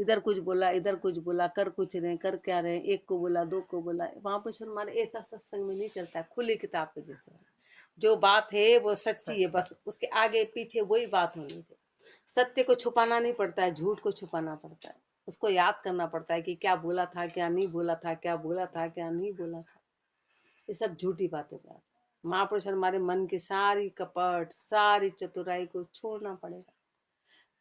इधर कुछ बोला, इधर कुछ बोला, कर कुछ रहे, कर क्या रहे, एक को बोला, दो को बोला। महापुरुष हमारे ऐसा सत्संग में नहीं चलता है, खुली किताब के जैसे। जो बात है वो सच्ची है, बस उसके आगे पीछे वही बात होनी है। सत्य को छुपाना नहीं पड़ता है, झूठ को छुपाना पड़ता है। उसको याद करना पड़ता है कि क्या बोला था, क्या नहीं बोला था, क्या बोला था, क्या नहीं बोला था। ये सब झूठी बातें बात। महापुरुष हमारे मन की सारी कपट, सारी चतुराई को छोड़ना पड़ेगा,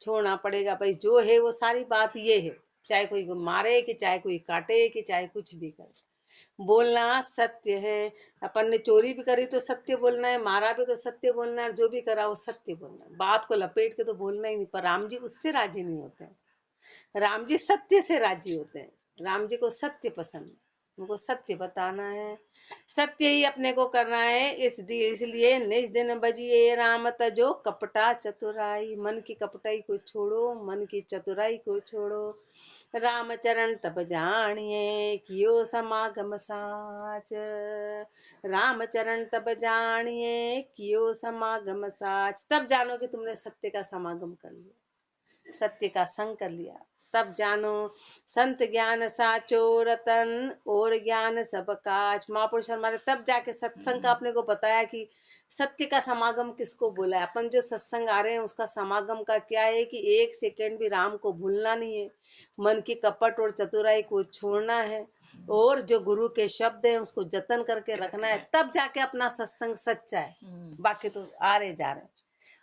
छोड़ना पड़ेगा। भाई जो है वो सारी बात ये है, चाहे कोई को मारे, कि चाहे कोई काटे, कि चाहे कुछ भी करे, बोलना सत्य है। अपन ने चोरी भी करी तो सत्य बोलना है, मारा भी तो सत्य बोलना है, जो भी करा वो सत्य बोलना है। बात को लपेट के तो बोलना ही नहीं। पर राम जी उससे राजी नहीं होते हैं। राम जी सत्य से राजी होते हैं। राम जी को सत्य पसंद है, उनको सत्य बताना है, सत्य ही अपने को करना है। इसलिए निज दिन बजिए राम तजो कपटा चतुराई। मन की कपटाई को छोड़ो, मन की चतुराई को छोड़ो। रामचरण तब जानिए कियो समागम साच। रामचरण तब जानिए कियो समागम साच। तब जानो कि तुमने सत्य का समागम कर लिया, सत्य का संग कर लिया। तब जानो संत ज्ञान साचो रतन और ज्ञान सब काज। महापुरुष हमारे तब जाके सत्संग का अपने को बताया कि सत्य का समागम किसको बोला है। अपन जो सत्संग आ रहे हैं उसका समागम का क्या है कि एक सेकंड भी राम को भूलना नहीं है, मन की कपट और चतुराई को छोड़ना है, और जो गुरु के शब्द हैं उसको जतन करके रखना है। तब जाके अपना सत्संग सच्चा है। बाकी तो आ रहे जा रहे हैं,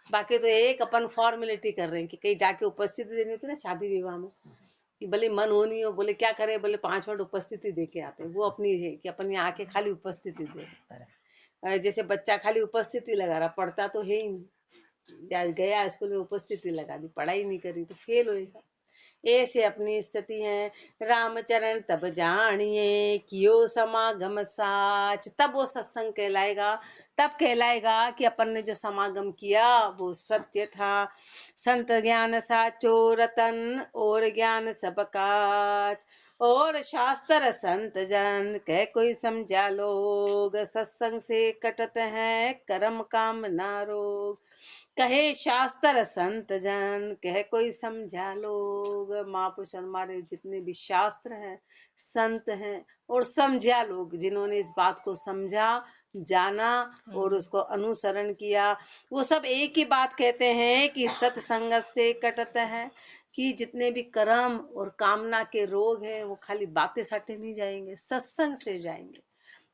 बाकी तो एक अपन फॉर्मेलिटी कर रहे हैं कि कहीं जाके उपस्थिति देनी होती है ना शादी विवाह में, कि भले मन हो नहीं हो, बोले क्या करे, बोले 5 मिनट उपस्थिति दे के आते हैं। वो अपनी है कि अपन यहाँ आके खाली उपस्थिति दे। जैसे बच्चा खाली उपस्थिति लगा रहा, पढ़ता तो है ही नहीं, गया स्कूल में उपस्थिति लगा दी, पढ़ाई नहीं करी तो फेल होएगा। ऐसे अपनी स्थिति है। रामचरण तब जानिए कियो समागम साच। तब वो सत्संग कहलाएगा, तब कहलाएगा कि अपन ने जो समागम किया वो सत्य था। संत ज्ञान साचो रतन और ज्ञान सब काज। और शास्त्र संत जन कह कोई समझा लोग। सत्संग से कटत है कर्म काम ना रोग। कहे शास्त्र संत जन कह कोई समझा लोग। महापुरुष हमारे जितने भी शास्त्र हैं, संत हैं और समझा लोग, जिन्होंने इस बात को समझा, जाना और उसको अनुसरण किया, वो सब एक ही बात कहते हैं कि सत्संगत से कटत है। कि जितने भी कर्म और कामना के रोग हैं वो खाली बातें साटे नहीं जाएंगे, सत्संग से जाएंगे।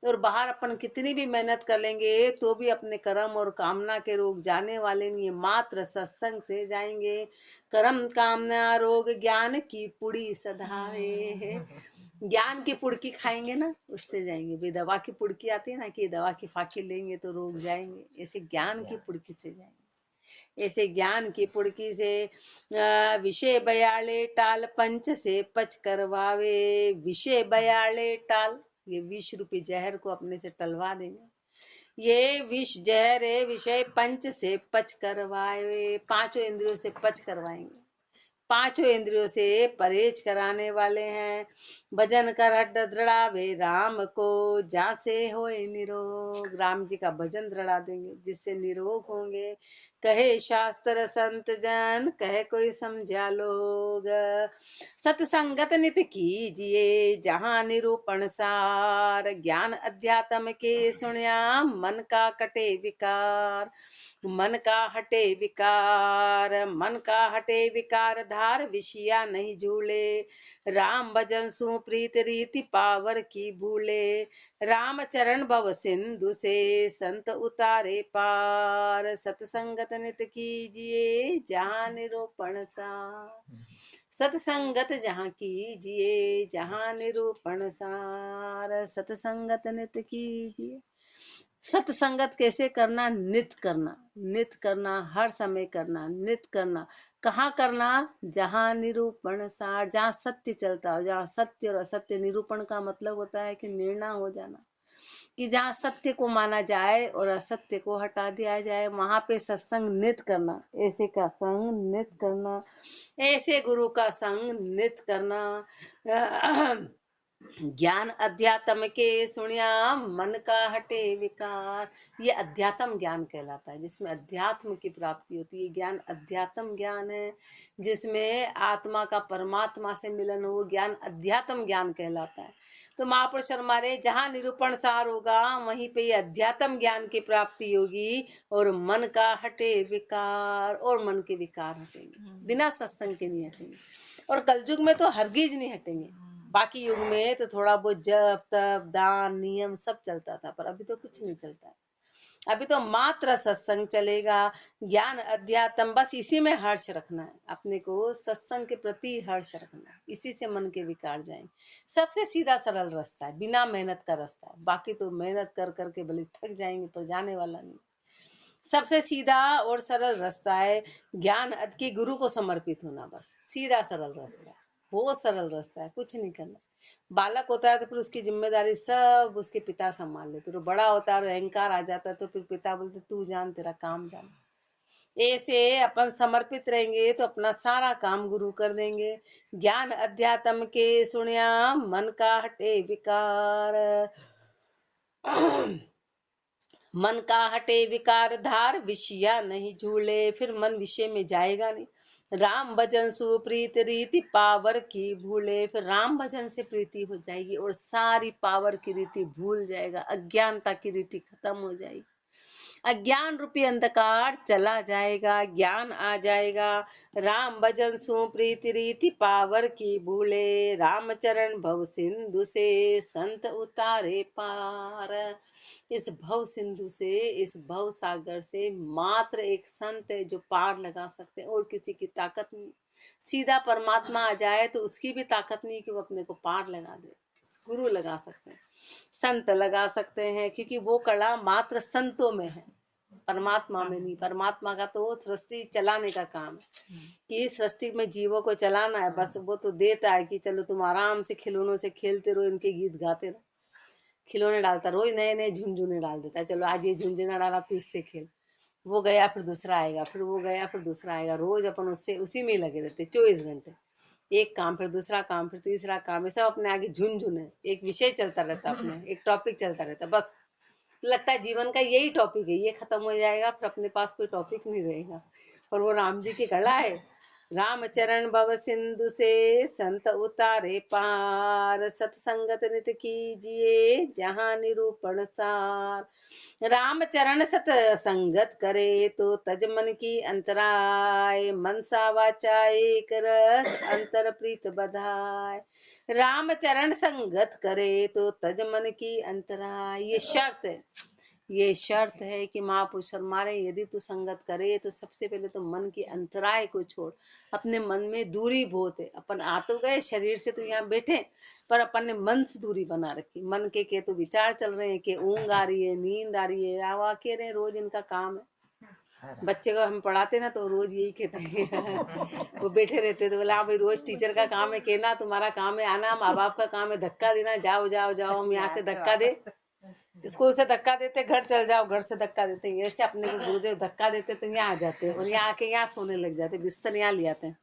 और बाहर अपन कितनी भी मेहनत कर लेंगे तो भी अपने कर्म और कामना के रोग जाने वाले नहीं है, मात्र सत्संग से जाएंगे। कर्म कामना रोग ज्ञान की पुड़ी सधाए। ज्ञान की पुड़की खाएंगे ना, उससे जाएंगे। भाई दवा की पुड़की आती है ना कि दवा की फाकी लेंगे तो रोग जाएंगे, ऐसे ज्ञान की पुड़की से जाएंगे। ऐसे ज्ञान की पुड़की से विषय बयाले टाल पंच से पच करवावे। विषय बयाले टाल, ये विष रूपी जहर को अपने से टलवा देंगे। ये विष जहर है, विषय पंच से पच करवाए। 5 इंद्रियों से पच करवाएंगे, 5 इंद्रियों से परहेज कराने वाले हैं। भजन कर हड्ड दृढ़ावे राम को, जासे होए निरोग। राम जी का भजन दृढ़ा देंगे जिससे निरोग होंगे। कहे शास्त्र संत जन कहे कोई समझा लोग। सत्संगत नित कीजिए जहाँ निरूपण सार। ज्ञान अध्यात्म के सुनिया मन का कटे विकार। मन का हटे विकार, मन का हटे विकार धार विषया नहीं झूले। राम भजन सुप्रीत रीति पावर की भूले। राम चरण भव सिंधु से संत उतारे पार। सत्संगत नित कीजिए जहाँ निरूपण सार। सत्संगत जहाँ कीजिए जहाँ निरूपण सार। सत्संगत नित कीजिए। सत्संगत कैसे करना? नित करना, नित करना, हर समय करना, नित करना। कहाँ करना? जहाँ निरूपण सार, जहाँ सत्य चलता हो, जहाँ सत्य और असत्य। निरूपण का मतलब होता है कि निर्णय हो जाना, कि जहाँ सत्य को माना जाए और असत्य को हटा दिया जाए, वहां पे सत्संग नित करना। ऐसे का संग नित करना, ऐसे गुरु का संग नित करना। ज्ञान अध्यात्म के सुनिया मन का हटे विकार। ये अध्यात्म ज्ञान कहलाता है, जिसमें अध्यात्म की प्राप्ति होती है। ज्ञान अध्यात्म ज्ञान है, जिसमें आत्मा का परमात्मा से मिलन हो, ज्ञान अध्यात्म ज्ञान कहलाता है। तो महापुरुष हमारे जहाँ निरूपण सार होगा वहीं पे ये अध्यात्म ज्ञान की प्राप्ति होगी, और मन का हटे विकार, और मन के विकार हटेंगे, बिना सत्संग के नहीं हटेंगे। और कलयुग में तो हरगिज नहीं हटेंगे। बाकी युग में तो थोड़ा बहुत जप तप दान नियम सब चलता था, पर अभी तो कुछ नहीं चलता है। अभी तो मात्र सत्संग चलेगा, ज्ञान अध्यात्म, बस इसी में हर्ष रखना है अपने को, सत्संग के प्रति हर्ष रखना है, इसी से मन के विकार जाएंगे। सबसे सीधा सरल रास्ता है, बिना मेहनत का रास्ता है। बाकी तो मेहनत कर करके भले थक जाएंगे, पर जाने वाला नहीं। सबसे सीधा और सरल रास्ता है ज्ञान के गुरु को समर्पित होना, बस सीधा सरल रास्ता है, बहुत सरल रास्ता है, कुछ नहीं करना। बालक होता है तो फिर उसकी जिम्मेदारी सब उसके पिता संभाल लेते, फिर बड़ा होता है और अहंकार आ जाता है तो फिर पिता बोलते तू जान, तेरा काम जान। ऐसे अपन समर्पित रहेंगे तो अपना सारा काम गुरु कर देंगे। ज्ञान अध्यात्म के सुनिया मन का हटे विकार। मन का हटे विकार धार, विषया नहीं झूले, फिर मन विषय में जाएगा नहीं। राम भजन सुप्रीत रीति पावर की भूले, फिर राम भजन से प्रीति हो जाएगी और सारी पावर की रीति भूल जाएगा, अज्ञानता की रीति खत्म हो जाएगी, अज्ञान रूपी अंधकार चला जाएगा, ज्ञान आ जाएगा। राम भजन सुप्रीति रीति पावर की भूले, रामचरण भव सिंधु से संत उतारे पार। इस भव सिंधु से, इस भव सागर से मात्र एक संत है जो पार लगा सकते हैं, और किसी की ताकत नहीं। सीधा परमात्मा आ जाए तो उसकी भी ताकत नहीं कि वो अपने को पार लगा दे। गुरु लगा सकते हैं, संत लगा सकते हैं, क्योंकि वो कला मात्र संतों में है, परमात्मा में नहीं। परमात्मा का तो सृष्टि चलाने का काम है, कि इस सृष्टि में जीवों को चलाना है, बस वो तो देता है कि चलो तुम आराम से खिलौनों से खेलते रहो, इनके गीत गाते रहो। खिलौने डालता, रोज नए नए झुनझुने डाल देता है, चलो आज ये झुनझुना डाला तो इससे खेल, वो गया फिर दूसरा आएगा, फिर वो गया फिर दूसरा आएगा, रोज अपन उससे उसी में ही लगे रहते 24 घंटे। एक काम फिर दूसरा काम फिर तीसरा काम, ये सब अपने आगे झुनझुन है, एक विषय चलता रहता, अपने एक टॉपिक चलता रहता, बस लगता है जीवन का यही टॉपिक है, ये खत्म हो जाएगा फिर अपने पास कोई टॉपिक नहीं रहेगा। और वो राम जी की कला है, रामचरण भव सिंधु से संत उतारे पार, सत्संगत नित कीजिए जहाँ निरूपण सार। रामचरण सत संगत करे तो तज मन की अंतराय, मनसा वाचा एक रस अंतर प्रीत बधाय। रामचरण संगत करे तो तज मन की अंतराय, ये शर्त है, ये शर्त है कि महापुरुष हमारे यदि तू संगत करे तो सबसे पहले तो मन की अंतराय को छोड़। अपने मन में दूरी बहुत है, अपन आ तो गए शरीर से तो यहाँ बैठे, पर अपन ने मन से दूरी बना रखी। मन के तो विचार चल रहे हैं कि ऊँग आ रही है, नींद आ रही है, आवा कह रहे हैं, रोज इनका काम है। बच्चे को हम पढ़ाते ना तो रोज यही कहते हैं वो बैठे रहते तो बोला भाई रोज टीचर का काम है कहना, तुम्हारा काम है आना, माँ बाप का काम है धक्का देना, जाओ जाओ जाओ, हम यहाँ से धक्का दे, स्कूल से धक्का देते, घर चल जाओ, घर से धक्का देते, ऐसे अपने को गुरुदेव धक्का देते तो यहाँ आ जाते हैं, और यहाँ आके यहाँ सोने लग जाते, बिस्तर यहाँ ले आते हैं,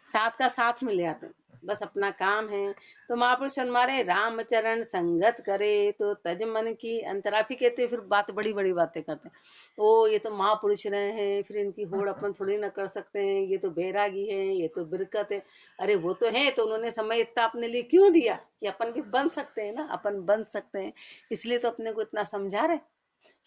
साथ का साथ में ले आते हैं, बस अपना काम है। तो महापुरुष हमारे रामचरण संगत करे तो तज मन की अंतराफी कहते, फिर बात बड़ी बड़ी बातें करते हैं, ओ ये तो महापुरुष रहे हैं, फिर इनकी होड़ अपन थोड़ी ना कर सकते हैं, ये तो बैरागी है, ये तो बिरकत है। अरे वो तो है, तो उन्होंने समय इतना अपने लिए क्यों दिया कि अपन भी बन सकते हैं ना, अपन बन सकते हैं, इसलिए तो अपने को इतना समझा रहे,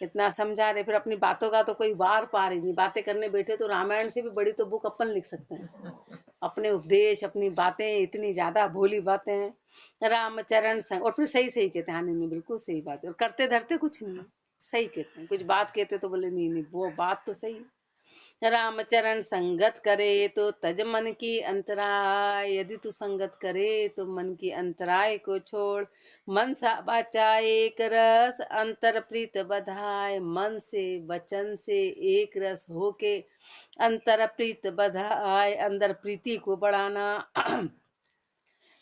इतना समझा रहे। फिर अपनी बातों का तो कोई वार पार ही नहीं, बातें करने बैठे तो रामायण से भी बड़ी तो बुक अपन लिख सकते हैं, अपने उपदेश अपनी बातें इतनी ज्यादा भोली बातें हैं। रामचरण संग, और फिर सही सही कहते हैं, हाँ नहीं बिल्कुल सही बात है, और करते धरते कुछ नहीं, सही कहते हैं, कुछ बात कहते तो बोले नहीं नहीं वो बात तो सही है। रामचरण संगत करे तो तज मन की अंतराय, यदि तू संगत करे तो मन की अंतराय को छोड़। मन सा वाचा एक रस अंतर प्रीत बधाय, मन से वचन से एक रस होके अंतर प्रीत बधाय, अंदर प्रीति को बढ़ाना।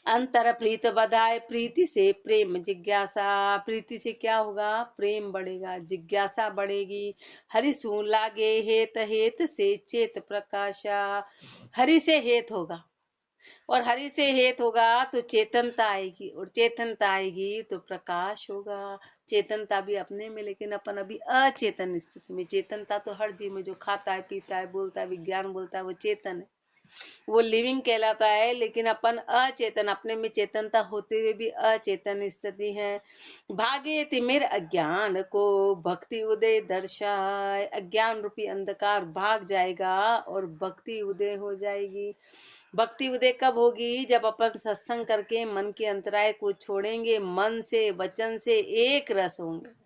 अंतर प्रीत बधाए, प्रीति से प्रेम जिज्ञासा, प्रीति से क्या होगा, प्रेम बढ़ेगा, जिज्ञासा बढ़ेगी। हरि सु लागे हेत, हेत से चेत प्रकाशा, हरि से हेत होगा, और हरि से हेत होगा तो चेतनता आएगी, और चेतनता आएगी तो प्रकाश होगा। चेतनता भी अपने में, लेकिन अपन अभी अचेतन स्थिति में। चेतनता तो हर जीव में, जो खाता है, पीता है, बोलता है, विज्ञान बोलता है, वो चेतन है, वो लिविंग कहलाता है। लेकिन अपन अचेतन, अपने में चेतनता होते हुए भी अचेतन स्थिति है। भागे तिमिर अज्ञान को भक्ति उदय दर्शाए। अज्ञान रूपी अंधकार भाग जाएगा और भक्ति उदय हो जाएगी। भक्ति उदय कब होगी? जब अपन सत्संग करके मन के अंतराय को छोड़ेंगे, मन से वचन से एक रस होंगे।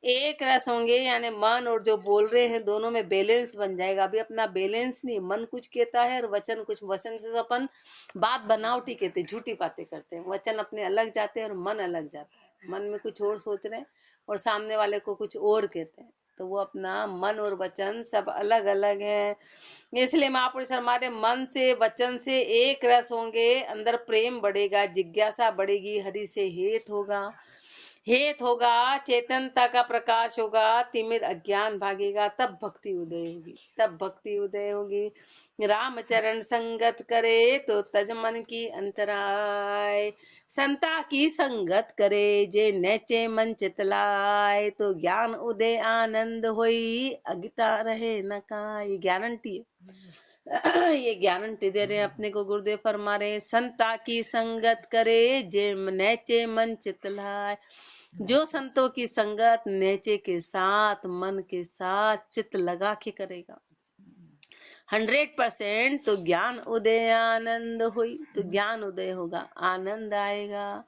एक रस होंगे यानी मन और जो बोल रहे हैं दोनों में बैलेंस बन जाएगा। अभी अपना बैलेंस नहीं, मन कुछ कहता है और वचन कुछ। वचन से तो अपन बात बनावटी कहते, झूठी बातें करते हैं। वचन अपने अलग जाते हैं और मन अलग जाता है। मन में कुछ और सोच रहे हैं और सामने वाले को कुछ और कहते हैं, तो वो अपना मन और वचन सब अलग अलग है। इसलिए महापुरुष हमारे मन से वचन से एक रस होंगे, अंदर प्रेम बढ़ेगा, जिज्ञासा बढ़ेगी, हरि से हेत होगा। हेत होगा, चेतनता का प्रकाश होगा, तिमिर अज्ञान भागेगा, तब भक्ति उदय होगी। तब भक्ति उदय होगी। रामचरण संगत करे तो तज मन की अंतराय। संता की संगत करे जे नेचे मन चितलाय। तो ज्ञान उदय आनंद होई, अगिता रहे न काय। ये गारंटी है। ये गारंटी दे रहे हैं अपने को गुरुदेव फरमा रहे हैं। संता की संगत करे जे नेचे मन चितलाय। जो संतों की संगत नेचे के साथ, मन के साथ, चित्त लगा के करेगा 100%, तो ज्ञान उदय आनंद हुई। तो ज्ञान उदय होगा, आनंद आएगा,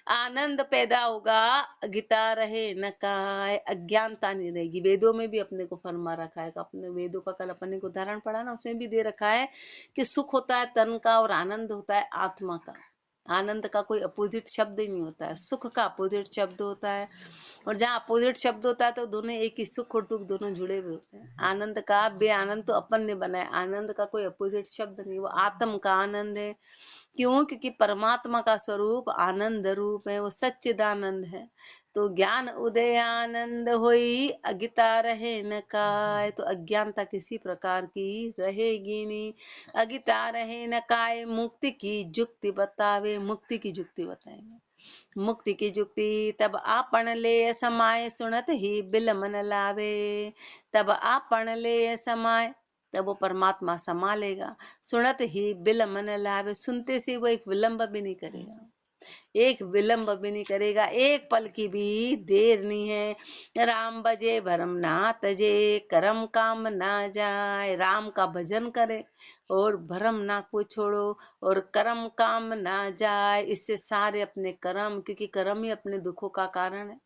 आनंद पैदा होगा, गीता रहे न काय। अज्ञानता नहीं रहेगी। वेदों में भी अपने को फरमा रखा है, अपने वेदों का कल अपने को उदाहरण पढ़ा ना, उसमें भी दे रखा है कि सुख होता है तन का और आनंद होता है आत्मा का। आनंद का कोई अपोजिट शब्द ही नहीं होता है, सुख का अपोजिट शब्द होता है। और जहाँ अपोजिट शब्द होता है तो दोनों एक ही, सुख और दुख दोनों जुड़े हुए होते हैं। आनंद का बे आनंद तो अपन ने बनाया, आनंद का कोई अपोजिट शब्द नहीं, वो आत्म का आनंद है। क्यों? क्योंकि परमात्मा का स्वरूप आनंद रूप है, वो सच्चिदानंद है। तो ज्ञान उदय आनंद होई, अज्ञता रहे न काय। तो अज्ञानता किसी प्रकार की रहेगी नहीं, अज्ञता रहे न काय। मुक्ति की जुक्ति बतावे, मुक्ति की जुक्ति बताएंगे। मुक्ति की जुक्ति तब आपन ले समाय, सुनत ही बिल मन लावे। तब आपन ले समाय, तब वो परमात्मा समा लेगा। सुनत ही बिल मन लावे, सुनते से वो एक विलंब भी नहीं करेगा, एक विलंब भी नहीं करेगा, एक पल की भी देर नहीं है। राम बजे भरम ना तजे, करम काम ना जाए। राम का भजन करे और भरम ना को छोड़ो, और कर्म काम ना जाए। इससे सारे अपने कर्म, क्योंकि कर्म ही अपने दुखों का कारण है,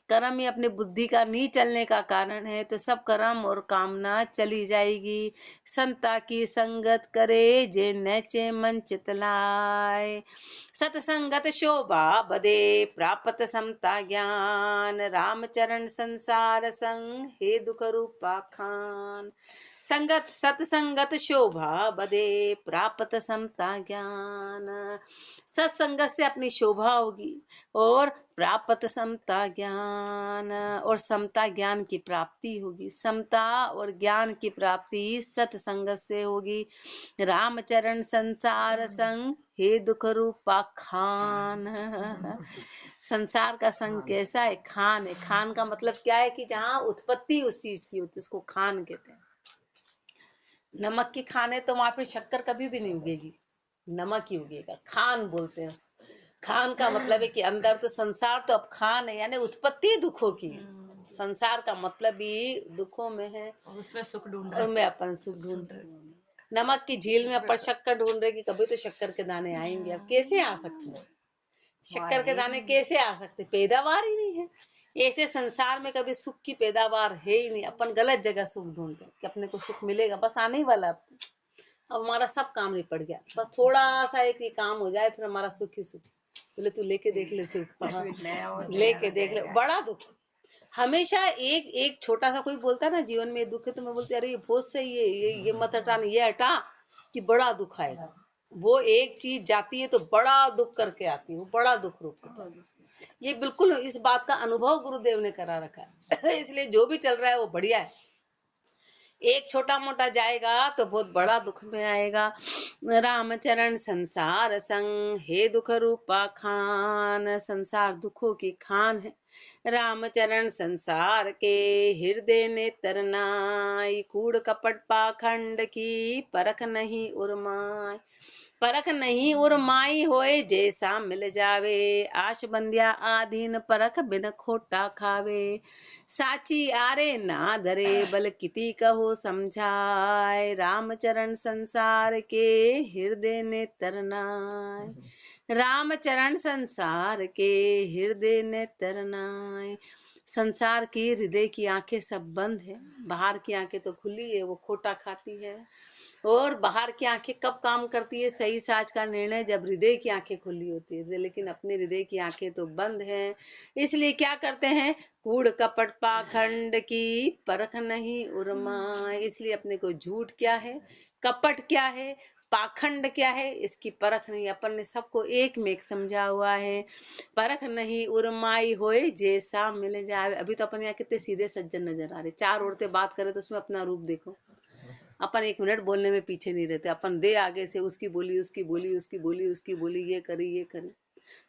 कर्म ही अपने बुद्धि का नहीं चलने का कारण है, तो सब कर्म और कामना चली जाएगी। संता की संगत करे जे नचे मन चितलाय। सतसंगत शोभा बदे प्राप्त समता ज्ञान। रामचरण संसार संग हे दुख रूपा खान। संगत सतसंगत शोभा बदे प्राप्त समता ज्ञान। सत्संगत से अपनी शोभा होगी और प्राप्त समता ज्ञान, और समता ज्ञान की प्राप्ति होगी। समता और ज्ञान की प्राप्ति सत्संगत से होगी। रामचरण संसार संग हे दुख रूपा खान। संसार का संग कैसा है? खान है। खान का मतलब क्या है? कि जहाँ उत्पत्ति उस चीज की होती है, उसको खान कहते हैं। नमक की खान है तो वहां पे शक्कर कभी भी नहीं उगेगी, नमक ही उगेगा। खान बोलते हैं उसको। खान का मतलब है कि अंदर तो संसार तो अब खान है, यानी उत्पत्ति दुखों की। संसार का मतलब भी दुखों में है, उसमें सुख ढूंढ रहे, उनमें अपन सुख ढूंढ रहे। नमक की झील में अपन शक्कर ढूंढ रहे कि कभी तो शक्कर के दाने आएंगे। अब कैसे आ सकते हैं शक्कर के दाने? कैसे आ सकते? पैदावार ही नहीं है। ऐसे संसार में कभी सुख की पैदावार है ही नहीं। अपन गलत जगह सुख ढूंढ रहे कि अपने को सुख मिलेगा, बस आने ही वाला। अब हमारा सब काम निपट गया, बस थोड़ा सा एक ही काम हो जाए, फिर हमारा सुख ही सुख। बोले तू लेके देख ले सुख, लेके देख ले। बड़ा दुख हमेशा एक एक छोटा सा कोई बोलता है ना जीवन में दुख है, तो मैं बोलती अरे ये बहुत सही है, ये मत हटाना, ये हटा, कि बड़ा दुख आएगा। वो एक चीज जाती है तो बड़ा दुख करके आती है, वो बड़ा दुख रूप होता है। ये बिल्कुल इस बात का अनुभव गुरुदेव ने करा रखा है। इसलिए जो भी चल रहा है वो बढ़िया है। एक छोटा मोटा जाएगा तो बहुत बड़ा दुख में आएगा। रामचरण संसार संग हे दुख रूपा खान, संसार दुखों की खान है। रामचरण संसार के हृदय ने तरनाई, कूड़ कपट पाखंड की परख नहीं उर्माई। परख नहीं उर्माई होए जैसा मिल जावे, आश बंदिया आधीन परख बिन खोटा खावे। साची आरे ना धरे बल किति कहो समझाए, रामचरण संसार के हृदय ने तरनाय। रामचरण संसार के हृदय ने तरनाय। संसार की हृदय की आंखें सब बंद है, बाहर की आंखें तो खुली है, वो खोटा खाती है। और बाहर की आंखें कब काम करती है सही साच का निर्णय, जब हृदय की आंखें खुली होती है, लेकिन अपने हृदय की आंखें तो बंद हैं। इसलिए क्या करते हैं, कूड़ कपट पाखंड की परख नहीं उर्मा। इसलिए अपने को झूठ क्या है, कपट क्या है, पाखंड क्या है, इसकी परख नहीं। अपन ने सबको एक में एक समझा हुआ है। परख नहीं उर्माई होए जैसा मिल जाए। अभी तो अपन यहाँ कितने सीधे सज्जन नजर आ रहे, चार औरतें बात करें तो उसमें अपना रूप देखो। अपन एक मिनट बोलने में पीछे नहीं रहते, अपन दे आगे से उसकी बोली उसकी बोली उसकी बोली उसकी बोली, ये करी ये करी,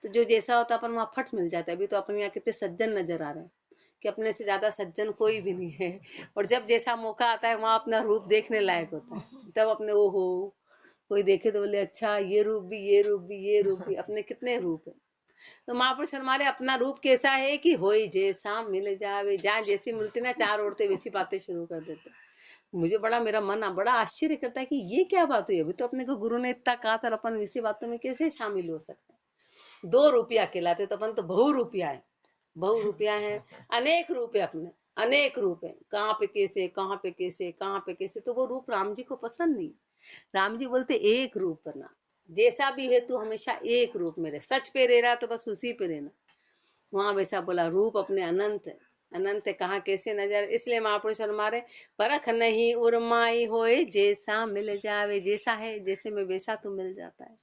तो जो जैसा होता अपन वहाँ फट मिल जाता है। अभी तो अपन यहाँ कितने सज्जन नजर आ रहे हैं कि अपने से ज्यादा सज्जन कोई भी नहीं है। और जब जैसा मौका आता है वहाँ अपना रूप देखने लायक होता है, तब अपने ओ हो कोई देखे तो बोले अच्छा ये रूप भी ये रूप भी ये रूप भी, अपने कितने रूप है। तो महापुरुष हमारे अपना रूप कैसा है कि होई जैसा मिल जावे, जहाँ जैसी मिलती ना चार औरतें वैसी बातें शुरू कर देते। मुझे बड़ा मेरा मन बड़ा आश्चर्य करता है कि ये क्या बात हुई, अभी तो अपने को गुरु ने इतना कहा था, अपन इसी बातों में कैसे शामिल हो सकते हैं। 2 रुपया कहलाते तो अपन तो बहु रुपया है, बहु रुपया है, अनेक रूप है अपने, अनेक रूप है, कहाँ पे कैसे कहाँ पे कैसे कहाँ पे कैसे। तो वो रूप राम जी को पसंद नहीं। राम जी बोलते एक रूप बना, जैसा भी है तू हमेशा एक रूप में रहे, सच पे रह रहा तो बस उसी पे रहना। वहां वैसा बोला रूप अपने अनंत है, अनंत है, कहाँ कैसे नजर। इसलिए महापुरुष हमारे परख नहीं उर्माई होए जैसा मिल जावे, जैसा है जैसे में वैसा तो मिल जाता है,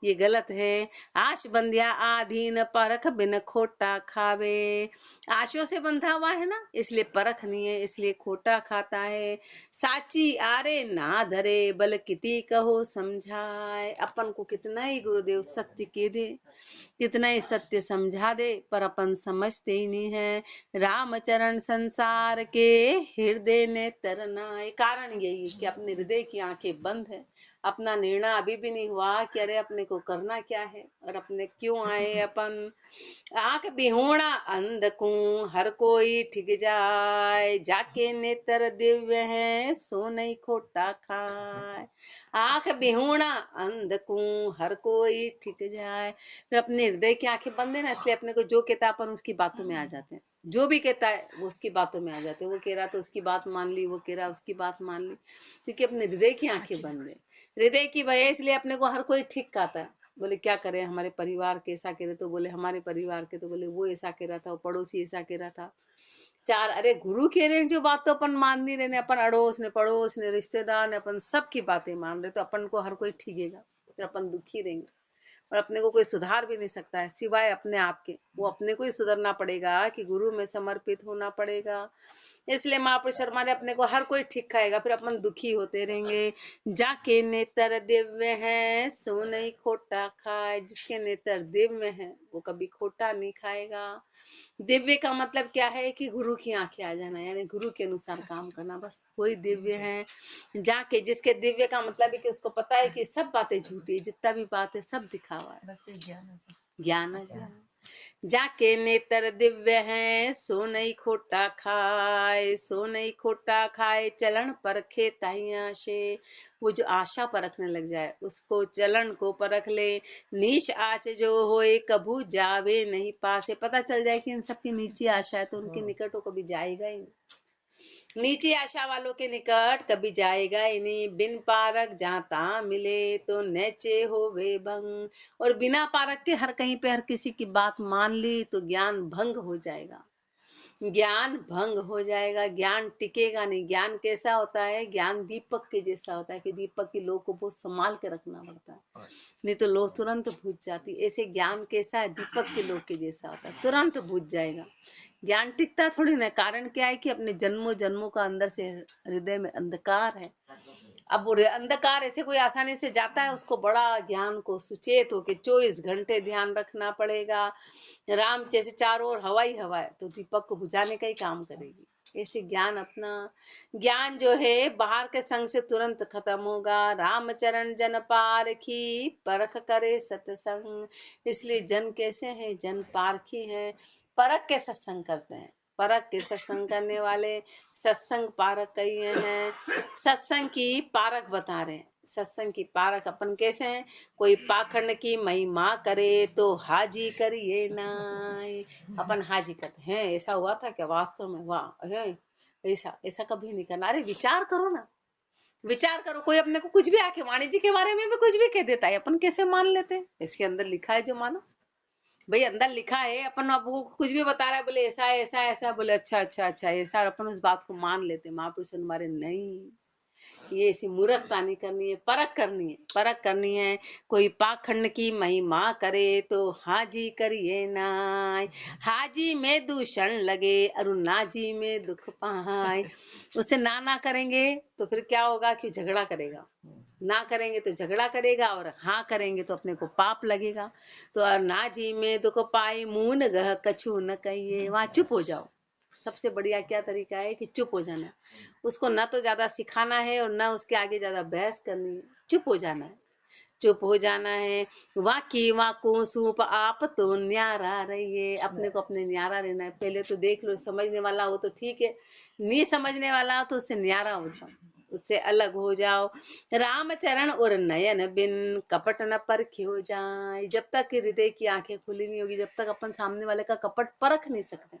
ये गलत है। आश बंधिया आधीन परख बिन खोटा खावे। आशों से बंधा हुआ है ना, इसलिए परख नहीं है, इसलिए खोटा खाता है। साची आरे ना धरे बल किति कहो समझाए। अपन को कितना ही गुरुदेव सत्य के दे, कितना ही सत्य समझा दे, पर अपन समझते ही नहीं है। रामचरण संसार के हृदय ने तरना है। कारण यही है कि अपने हृदय की आंखें बंद है, अपना निर्णय अभी भी नहीं हुआ कि अरे अपने को करना क्या है और अपने क्यों आए अपन। आंख बिहोणा अंध को हर कोई ठिक जाए, जाके नेत्र दिव्य है सो नहीं खोटा खाए। आंख बिहोणा अंध को हर कोई ठिक जाए। फिर अपने हृदय की आंखें बंद है ना, इसलिए अपने को जो कहता अपन उसकी बातों में आ जाते हैं, जो भी कहता है वो उसकी बातों में आ जाते हैं। वो कह रहा तो उसकी बात मान ली, वो कह रहा उसकी बात मान ली, क्योंकि अपने हृदय की आंखें बंद है। हृदय की भय, इसलिए अपने को हर कोई ठीक कहता है। बोले क्या करें, हमारे परिवार के ऐसा कह रहे, तो बोले हमारे परिवार के, तो बोले वो ऐसा कह रहा था, वो पड़ोसी ऐसा कह रहा था। चार अरे गुरु कह रहे हैं जो बात तो अपन मान नहीं रहे, अपन अड़ोस ने पड़ोस ने रिश्तेदार ने अपन सबकी बातें मान रहे, तो अपन को हर कोई ठीकेगा, फिर अपन दुखी रहेंगे और अपने को कोई सुधार भी नहीं सकता है सिवाय अपने आप के। वो अपने को ही सुधरना पड़ेगा कि गुरु में समर्पित होना पड़ेगा। इसलिए महापुरुष शर्मा ने अपने को हर कोई ठीक खाएगा, फिर अपन दुखी होते रहेंगे। जाके नेत्र दिव्य है सो नहीं खोटा खाए। जिसके नेत्र दिव्य है वो कभी खोटा नहीं खाएगा। दिव्य का मतलब क्या है कि गुरु की आंखें आ जाना, यानी गुरु के अनुसार काम करना, बस वही दिव्य है। जाके जिसके दिव्य का मतलब है कि उसको पता है कि सब बातें झूठी है, जितना भी बात है सब दिखावा है, बस ज्ञान है ज्ञान। जाके नेत्र दिव्य है सो नहीं खोटा खाए, सो नहीं खोटा खाए। चलन परखे ताई आशे। वो जो आशा परखने लग जाए उसको चलन को परख ले। नीच आच जो होए कभू जावे नहीं पासे। पता चल जाए कि इन सबकी नीची आशा है तो उनके निकट वो कभी जाएगा ही नहीं। नीची आशा वालों के निकट कभी जाएगा ही नहीं। बिन पारक जहाँ तहाँ मिले तो नैचे हो वे भंग। और बिना पारक के हर कहीं पे हर किसी की बात मान ली तो ज्ञान भंग हो जाएगा। ज्ञान भंग हो जाएगा, ज्ञान टिकेगा नहीं। ज्ञान कैसा होता है? ज्ञान दीपक के जैसा होता है कि दीपक की लौ को बहुत संभाल के रखना पड़ता है, नहीं तो लौ तुरंत बुझ जाती। ऐसे ज्ञान कैसा है? दीपक की लौ के जैसा होता है, तुरंत बुझ जाएगा। ज्ञान टिकता थोड़ी ना। कारण क्या है कि अपने जन्मों जन्मों का अंदर से हृदय में अंधकार है। अब वो अंधकार ऐसे कोई आसानी से जाता है? उसको बड़ा ज्ञान को सुचेत होके 24 घंटे ध्यान रखना पड़ेगा। राम जैसे चारों ओर हवा ही हवा है, तो दीपक को बुझाने का ही काम करेगी। ऐसे ज्ञान अपना, ज्ञान जो है बाहर के संग से तुरंत खत्म होगा। राम चरण जन पारखी, परख करे सत्संग। इसलिए जन कैसे हैं? जन पारखी हैं, परख के सत्संग करते हैं। परख के सत्संग करने वाले सत्संग पारक कई हैं। सत्संग की पारक बता रहे हैं। सत्संग की पारक अपन कैसे हैं? कोई पाखंड की महिमा करे तो हाजी करिए नाय। अपन हाजी करते हैं, ऐसा हुआ था क्या? वास्तव में वाह है, ऐसा ऐसा कभी नहीं करना। अरे विचार करो ना, विचार करो। कोई अपने को कुछ भी आके वाणी जी के बारे में भी कुछ भी कह देता है, अपन कैसे मान लेते हैं? इसके अंदर लिखा है जो मानो भाई, अंदर लिखा है। अपन अब वो कुछ भी बता रहा है, बोले ऐसा है ऐसा है ऐसा है, बोले अच्छा अच्छा अच्छा ऐसा, अपन उस बात को मान लेते। महापुरुष हमारे नहीं, ये ऐसी मूर्खता नहीं करनी है, परख करनी है, परख करनी है। कोई पाखंड की महिमा करे तो हाजी करिए नाय। हाजी में दूषण लगे अरु नाजी में दुख पाए। उससे ना करेंगे तो फिर क्या होगा कि झगड़ा करेगा। ना करेंगे तो झगड़ा करेगा, और हाँ करेंगे तो अपने को पाप लगेगा। तो ना जी में दुख पाए, मुंह गह कछु न कहिए। वहां चुप हो जाओ। सबसे बढ़िया क्या तरीका है कि चुप हो जाना। उसको ना तो ज्यादा सिखाना है और ना उसके आगे ज्यादा बहस करनी है। चुप हो जाना है, चुप हो जाना है। वाकी वाको सूप आप तो न्यारा रहिए। अपने को अपने न्यारा रहना है। पहले तो देख लो, समझने वाला हो तो ठीक है, नहीं समझने वाला हो तो उससे न्यारा हो जाओ, उससे अलग हो जाओ। राम चरण और नयन बिन कपट न परखी हो जाए। जब तक हृदय की आंखें खुली नहीं होगी, जब तक अपन सामने वाले का कपट परख नहीं सकते,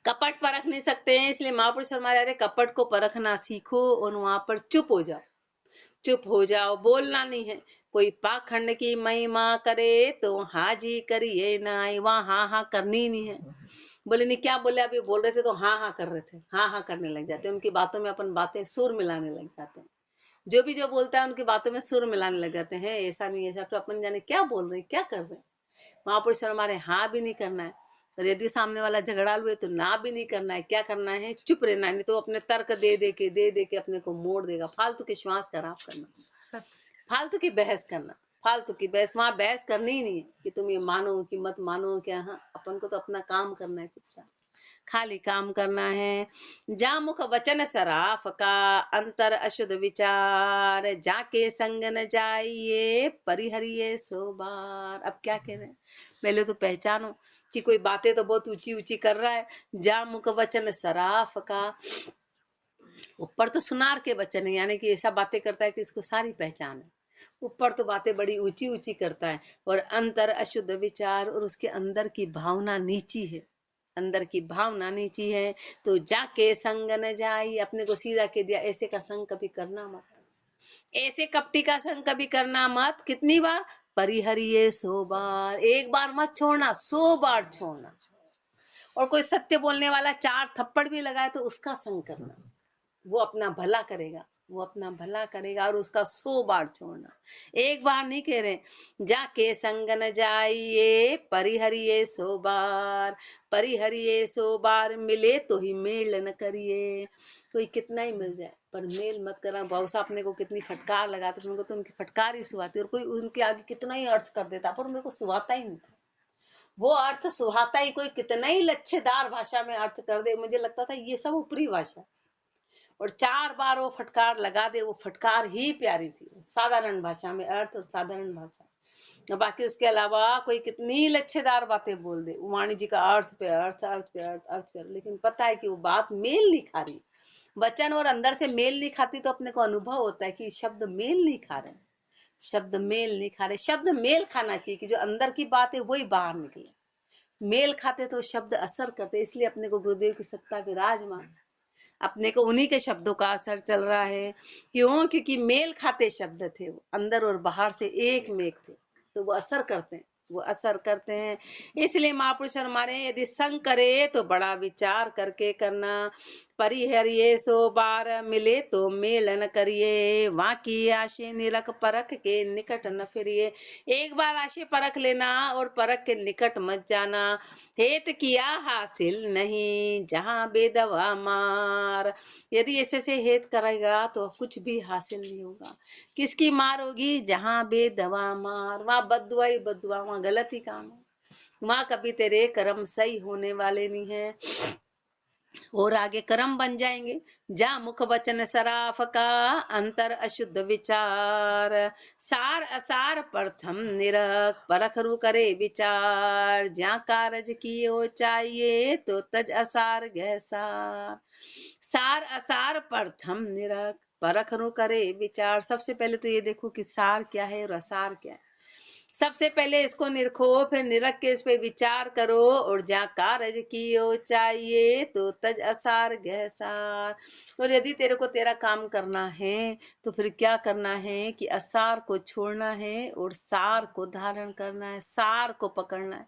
कपट परख नहीं सकते हैं। इसलिए महापुरुष हमारे अरे कपट को परखना सीखो और वहां पर चुप हो जाओ, चुप हो जाओ, बोलना नहीं है। कोई पाखंड की महिमा करे तो हाजी करिए नाई। वहाँ हाँ हाँ करनी नहीं है। बोले नहीं क्या बोले, अभी बोल रहे थे तो हाँ हाँ कर रहे थे, हाँ हाँ करने लग जाते हैं। उनकी बातों में अपन बातें सुर मिलाने लग जाते हैं। जो भी जो बोलता है उनकी बातों में सुर मिलाने लग जाते हैं। ऐसा नहीं ऐसा, तो अपन जाने क्या बोल रहे हैं, क्या कर रहे हैं। महापुरुष हमारे हाँ भी नहीं करना है, और यदि सामने वाला झगड़ालू है तो ना भी नहीं करना है। क्या करना है? चुप रहना है। नहीं तो अपने तर्क दे के अपने को मोड़ देगा। फालतू के श्वास खराब करना, फालतू की बहस करना, फालतू की बहस। वहां बहस करनी ही नहीं है कि तुम ये मानो कि मत मानो क्या। हाँ, अपन को तो अपना काम करना है, चुपचाप खाली काम करना है। जा मुख वचन सराफ का, अंतर अशुद्ध विचार। जाके संग न जाइए, परिहरिये सो बार। अब क्या कह रहे हैं? पहले तो पहचानो कि कोई बातें तो बहुत ऊंची ऊंची कर रहा है। जा मुख वचन सराफ का, ऊपर तो सुनार के वचन है, यानी कि ऐसा बातें करता है कि इसको सारी पहचान है। ऊपर तो बातें बड़ी ऊंची ऊंची करता है, और अंतर अशुद्ध विचार, और उसके अंदर की भावना नीची है, अंदर की भावना नीची है। तो जाके संग न जाई। अपने को सीधा कह दिया, ऐसे का संग कभी करना मत, ऐसे कपटी का संग कभी करना मत। कितनी बार? परिहरिये 100 बार। एक बार मत छोड़ना, 100 बार छोड़ना। और कोई सत्य बोलने वाला 4 थप्पड़ भी लगाए तो उसका संग करना। वो अपना भला करेगा, वो अपना भला करेगा, और उसका 100 बार छोड़ना। एक बार नहीं कह रहे। जाके संग न जाइए, परिहरिये 100 बार। परिहरिये 100 बार, मिले तो ही मेल न करिए। कोई कितना ही मिल जाए पर मेल मत करना। बहुत सा अपने को कितनी फटकार लगाते, उनको तो उनकी फटकार ही सुहाती, और कोई उनके आगे कितना ही अर्थ कर देता, पर मेरे को सुहाता ही नहीं। वो अर्थ सुहाता ही, कोई कितना ही लच्छेदार भाषा में अर्थ कर दे, मुझे लगता था ये सब ऊपरी भाषा। और 4 बार वो फटकार लगा दे, वो फटकार ही प्यारी थी। साधारण भाषा में अर्थ, और साधारण भाषा। बाकी उसके अलावा कोई कितनी लच्छेदार बातें बोल दे, वाणी जी का अर्थ पे अर्थ, अर्थ पे अर्थ, अर्थ पे अर्थ, लेकिन पता है कि वो बात मेल नहीं खा रही। वचन और अंदर से मेल नहीं खाती, तो अपने को अनुभव होता है कि शब्द मेल नहीं खा रहे, शब्द मेल नहीं खा रहे। शब्द मेल खाना चाहिए कि जो अंदर की बात है वही बाहर निकले। मेल खाते तो शब्द असर करते। इसलिए अपने को गुरुदेव की सत्ता विराजमान, अपने को उन्हीं के शब्दों का असर चल रहा है। क्योंकि मेल खाते शब्द थे, वो अंदर और बाहर से एक में एक थे, तो वो असर करते हैं। वो असर करते हैं। इसलिए महापुरुष हमारे यदि संग करे तो बड़ा विचार करके करना। परिहरिये सो बार मिले तो मेल न करिए, वहाँ की आशे निरख परख के निकट न फिरिए। एक बार आशे परख लेना और परख के निकट मत जाना। हेत किया हासिल नहीं जहाँ बेदवा मार। यदि ऐसे से हेत करेगा तो कुछ भी हासिल नहीं होगा। किसकी मार होगी? जहाँ बेदवा मार, वहाँ बद्दुआ ही बद्दुआ, वहाँ गलत ही काम है, वहाँ कभी तेरे कर्म सही होने वाले नहीं है। और आगे कर्म बन जाएंगे। जा मुख वचन सराफ का अंतर अशुद्ध विचार, सार असार प्रथम निरख परख रू करे विचार। जा कारज कियो चाहिए तो तज असार गह सार, सार असार प्रथम निरख परख रू करे विचार। सबसे पहले तो ये देखो कि सार क्या है और असार क्या है। सबसे पहले इसको निरखो, फिर निरख के इस पे विचार करो। और जा कारज कियो चाहिए तो तज असार गह सार। और यदि तेरे को तेरा काम करना है तो फिर क्या करना है कि असार को छोड़ना है और सार को धारण करना है, सार को पकड़ना है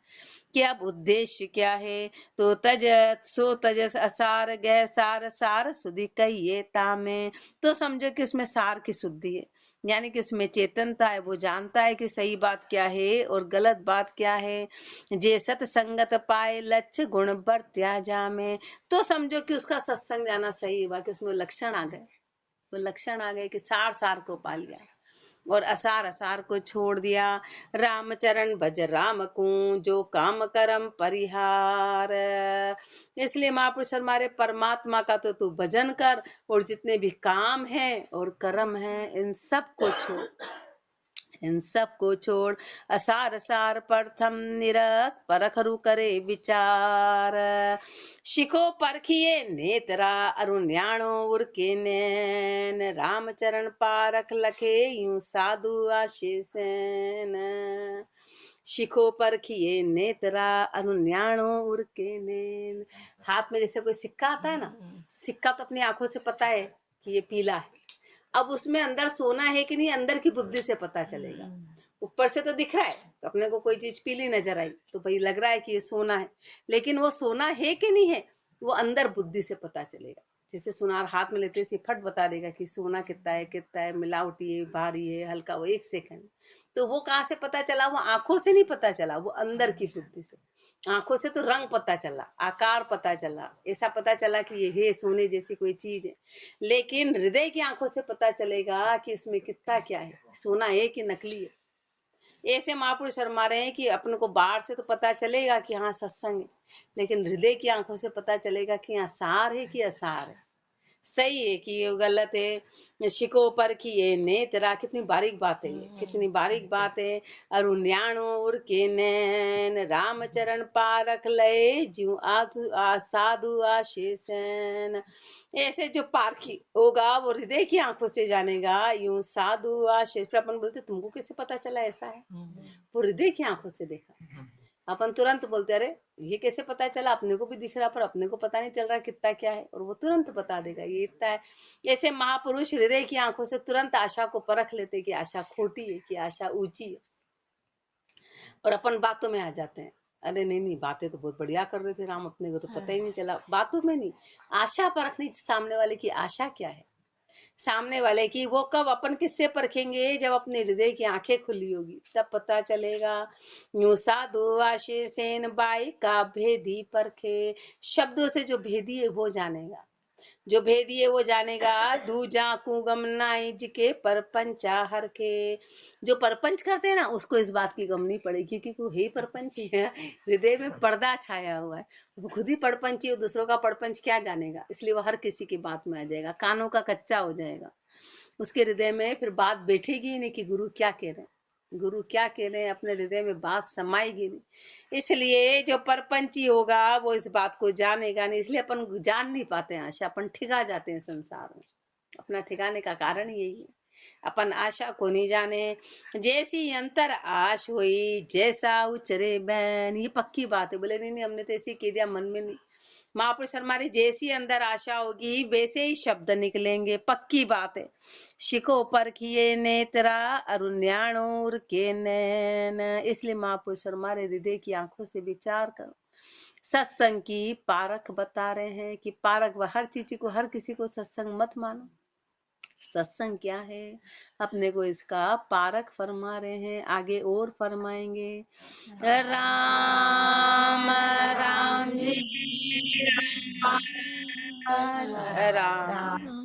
कि अब उद्देश्य क्या है। तो तज सो तजस असार गह सार, सार सुधि कहिए तामे। तो समझो कि उसमें सार की शुद्धि है, यानी कि उसमें चेतनता है, वो जानता है कि सही बात क्या है और गलत बात क्या है। जे सत्संगत पाए लक्ष्य गुण बरत्या जामे। तो समझो कि उसका सत्संग जाना सही हुआ, कि उसमें लक्षण आ गए, वो लक्षण आ गए कि सार सार को पा लिया और असार असार को छोड़ दिया। रामचरण भज राम को जो काम करम परिहार। इसलिए महापुरुष हमारे परमात्मा का तो तू भजन कर, और जितने भी काम है और कर्म है इन सब को छोड़, इन सब को छोड़। असार असार प्रथम निरख परख रू करे विचार। शिखो परखिए नेत्रा अरुण्याणो उर्के नैन, रामचरण पारख लखे यूं साधु आशीषन। शिखो परखिए नेत्रा अरुण्याणो उर्के नैन। हाथ में जैसे कोई सिक्का आता है ना, सिक्का तो अपनी आंखों से पता है कि ये पीला है। अब उसमें अंदर सोना है कि नहीं, अंदर की बुद्धि से पता चलेगा। ऊपर से तो दिख रहा है, तो अपने को कोई चीज पीली नजर आई तो भाई लग रहा है कि ये सोना है, लेकिन वो सोना है कि नहीं है वो अंदर बुद्धि से पता चलेगा। जैसे सुनार हाथ में लेते से फट बता देगा कि सोना कितना है, मिलावटी है, भारी है, हल्का, वो एक सेकंड। तो वो कहाँ से पता चला? वो आंखों से नहीं पता चला, वो अंदर की बुद्धि से। आंखों से तो रंग पता चला, आकार पता चला, ऐसा पता चला कि ये है सोने जैसी कोई चीज है। लेकिन हृदय की आंखों से पता चलेगा कि इसमें कितना क्या है, सोना है कि नकली है। ऐसे महापुरुष शर्मा रहे हैं कि अपन को बाहर से तो पता चलेगा कि हाँ सत्संग है, लेकिन हृदय की आंखों से पता चलेगा कि हाँ सार है कि असार है, सही है कि ये गलत है। शिको पर की ये नेत्रा, कितनी बारीक बात है ये, कितनी बारीक बात है। अरुण्याणो उर के नैन, रामचरण पारख लय जीव आधु साधु आशीषन। ऐसे जो पारखी होगा वो हृदय की आंखों से जानेगा, यूं साधु आशीष। अपन बोलते तुमको कैसे पता चला ऐसा है, वो हृदय की आंखों से देखा। अपन तुरंत बोलते अरे ये कैसे पता चला, अपने को भी दिख रहा पर अपने को पता नहीं चल रहा कितना क्या है, और वो तुरंत बता देगा ये इतना है। ऐसे महापुरुष हृदय की आंखों से तुरंत आशा को परख लेते कि आशा खोटी है कि आशा ऊंची है, और अपन बातों में आ जाते हैं। अरे नहीं नहीं, बातें तो बहुत बढ़िया कर रहे थे राम, अपने को तो पता ही नहीं चला। बातों में नहीं, आशा परखनी सामने वाले की आशा क्या है, सामने वाले की। वो कब अपन किससे परखेंगे? जब अपने हृदय की आंखें खुली होगी तब पता चलेगा। यूं साधु आशीषेन बाई का भेदी परखे, शब्दों से जो भेदी है वो जानेगा, जो भेदी है वो जानेगा। दूजा कुगम नाई जिके परपंचा हर के, जो परपंच करते हैं ना उसको इस बात की गम नहीं पड़ेगी, क्योंकि वो ही परपंच ही है, हृदय में पर्दा छाया हुआ है, वो खुद ही परपंची है, दूसरों का परपंच क्या जानेगा। इसलिए वो हर किसी की बात में आ जाएगा, कानों का कच्चा हो जाएगा, उसके हृदय में फिर बात बैठेगी ही नहीं कि गुरु क्या कह रहे हैं, गुरु क्या कह रहे हैं, अपने हृदय में बात समाएगी नहीं। इसलिए जो परपंची होगा वो इस बात को जानेगा नहीं, इसलिए अपन जान नहीं पाते हैं आशा, अपन ठिका जाते हैं संसार में। अपना ठिकाने का कारण यही है, अपन आशा को नहीं जाने। जैसी अंतर आश हुई जैसा उचरे बैन, ये पक्की बात है। बोले नहीं नहीं हमने तो ऐसे कह दिया मन में नहीं, महापुरुष हमारी जैसी अंदर आशा होगी वैसे ही शब्द निकलेंगे, पक्की बात है। शिको परखिए नेत्रा अरुण्याणुर के नैन, इसलिए महापुरुष हमारे हृदय की आंखों से विचार करो। सत्संग की पारख बता रहे हैं कि पारख, हर चीज को, हर किसी को सत्संग मत मानो। सत्संग क्या है, अपने को इसका पारख फरमा रहे हैं, आगे और फरमाएंगे। राम राम जी राम राम